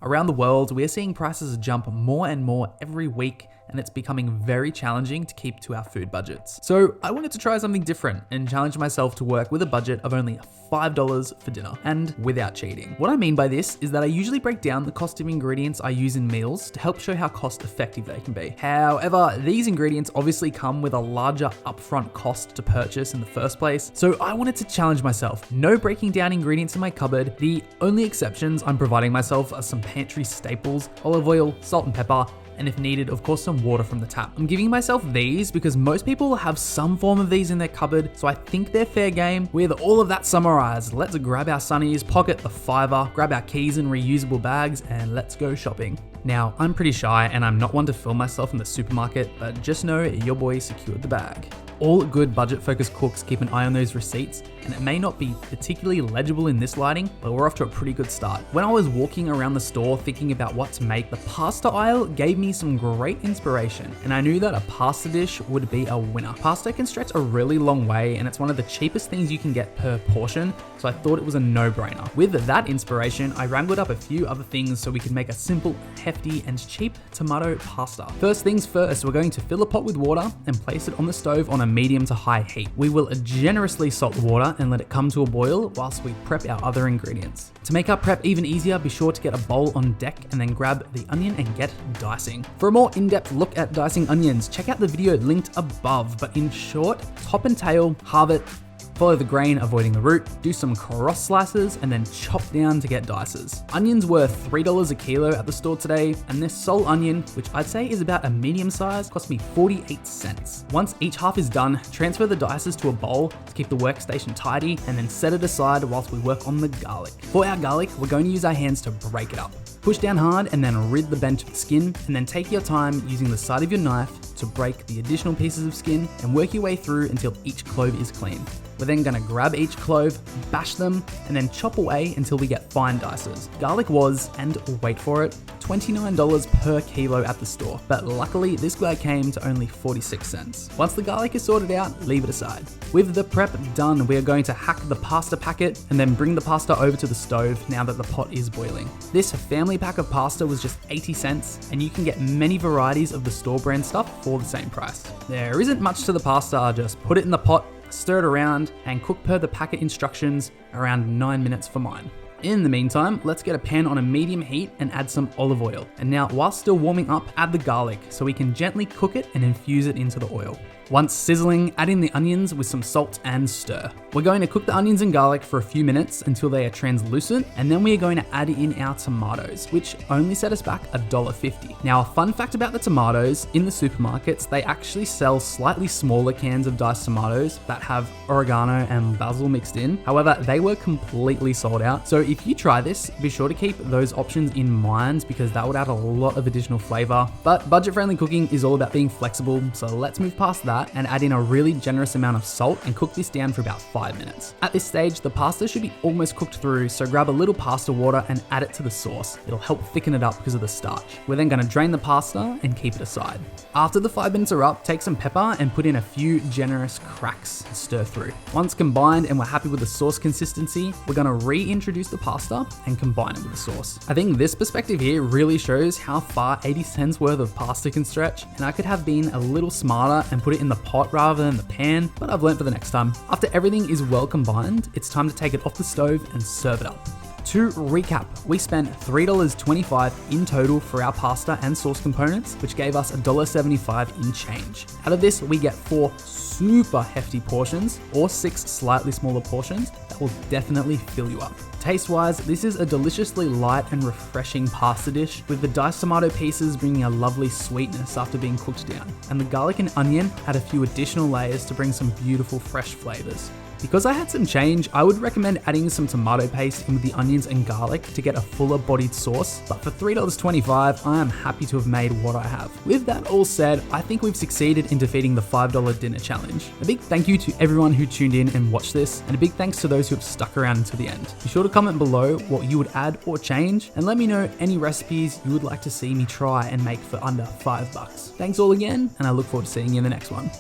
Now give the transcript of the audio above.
Around the world, we're seeing prices jump more and more every week, and it's becoming very challenging to keep to our food budgets. So I wanted to try something different and challenge myself to work with a budget of only $5 for dinner and without cheating. What I mean by this is that I usually break down the cost of ingredients I use in meals to help show how cost effective they can be. However, these ingredients obviously come with a larger upfront cost to purchase in the first place, so I wanted to challenge myself. No breaking down ingredients in my cupboard. The only exceptions I'm providing myself are some pantry staples, olive oil, salt and pepper, and if needed, of course, some water from the tap. I'm giving myself these because most people have some form of these in their cupboard, so I think they're fair game. With all of that summarized, let's grab our sunnies, pocket the $5, grab our keys and reusable bags, and let's go shopping. Now, I'm pretty shy and I'm not one to film myself in the supermarket, but just know your boy secured the bag. All good budget-focused cooks keep an eye on those receipts, and it may not be particularly legible in this lighting, but we're off to a pretty good start. When I was walking around the store thinking about what to make, the pasta aisle gave me some great inspiration, and I knew that a pasta dish would be a winner. Pasta can stretch a really long way, and it's one of the cheapest things you can get per portion, so I thought it was a no-brainer. With that inspiration, I wrangled up a few other things so we could make a simple, hefty, and cheap tomato pasta. First things first, we're going to fill a pot with water and place it on the stove on a medium to high heat. We will generously salt the water and let it come to a boil whilst we prep our other ingredients. To make our prep even easier, be sure to get a bowl on deck and then grab the onion and get dicing. For a more in-depth look at dicing onions, check out the video linked above, but in short, top and tail, halve it, follow the grain, avoiding the root, do some cross slices, and then chop down to get dices. Onions were $3 a kilo at the store today, and this sole onion, which I'd say is about a medium size, cost me 48 cents. Once each half is done, transfer the dices to a bowl to keep the workstation tidy, and then set it aside whilst we work on the garlic. For our garlic, we're going to use our hands to break it up. Push down hard and then rid the bench of the skin, and then take your time using the side of your knife to break the additional pieces of skin and work your way through until each clove is clean. We're then gonna grab each clove, bash them, and then chop away until we get fine dices. Garlic was, and wait for it, $29 per kilo at the store, but luckily this guy came to only 46 cents. Once the garlic is sorted out, leave it aside. With the prep done, we are going to hack the pasta packet and then bring the pasta over to the stove now that the pot is boiling. This family pack of pasta was just 80 cents, and you can get many varieties of the store brand stuff for the same price. There isn't much to the pasta, just put it in the pot, stir it around, and cook per the packet instructions, around 9 minutes for mine. In the meantime, let's get a pan on a medium heat and add some olive oil. And now, while still warming up, add the garlic so we can gently cook it and infuse it into the oil. Once sizzling, add in the onions with some salt and stir. We're going to cook the onions and garlic for a few minutes until they are translucent, and then we are going to add in our tomatoes, which only set us back $1.50. Now, a fun fact about the tomatoes, in the supermarkets, they actually sell slightly smaller cans of diced tomatoes that have oregano and basil mixed in. However, they were completely sold out. So if you try this, be sure to keep those options in mind because that would add a lot of additional flavor. But budget-friendly cooking is all about being flexible, so let's move past that and add in a really generous amount of salt and cook this down for about 5 minutes. At this stage, the pasta should be almost cooked through, so grab a little pasta water and add it to the sauce. It'll help thicken it up because of the starch. We're then going to drain the pasta and keep it aside. After the 5 minutes are up, take some pepper and put in a few generous cracks and stir through. Once combined and we're happy with the sauce consistency, we're going to reintroduce the pasta and combine it with the sauce. I think this perspective here really shows how far 80 cents worth of pasta can stretch, and I could have been a little smarter and put it in the pot rather than the pan, but I've learned for the next time. After everything is well combined, it's time to take it off the stove and serve it up. To recap, we spent $3.25 in total for our pasta and sauce components, which gave us $1.75 in change. Out of this, we get 4 super hefty portions or 6 slightly smaller portions that will definitely fill you up. Taste-wise, this is a deliciously light and refreshing pasta dish, with the diced tomato pieces bringing a lovely sweetness after being cooked down, and the garlic and onion add a few additional layers to bring some beautiful fresh flavors. Because I had some change, I would recommend adding some tomato paste in with the onions and garlic to get a fuller bodied sauce, but for $3.25, I am happy to have made what I have. With that all said, I think we've succeeded in defeating the $5 dinner challenge. A big thank you to everyone who tuned in and watched this, and a big thanks to those who have stuck around until the end. Be sure to comment below what you would add or change, and let me know any recipes you would like to see me try and make for under $5. Thanks all again, and I look forward to seeing you in the next one.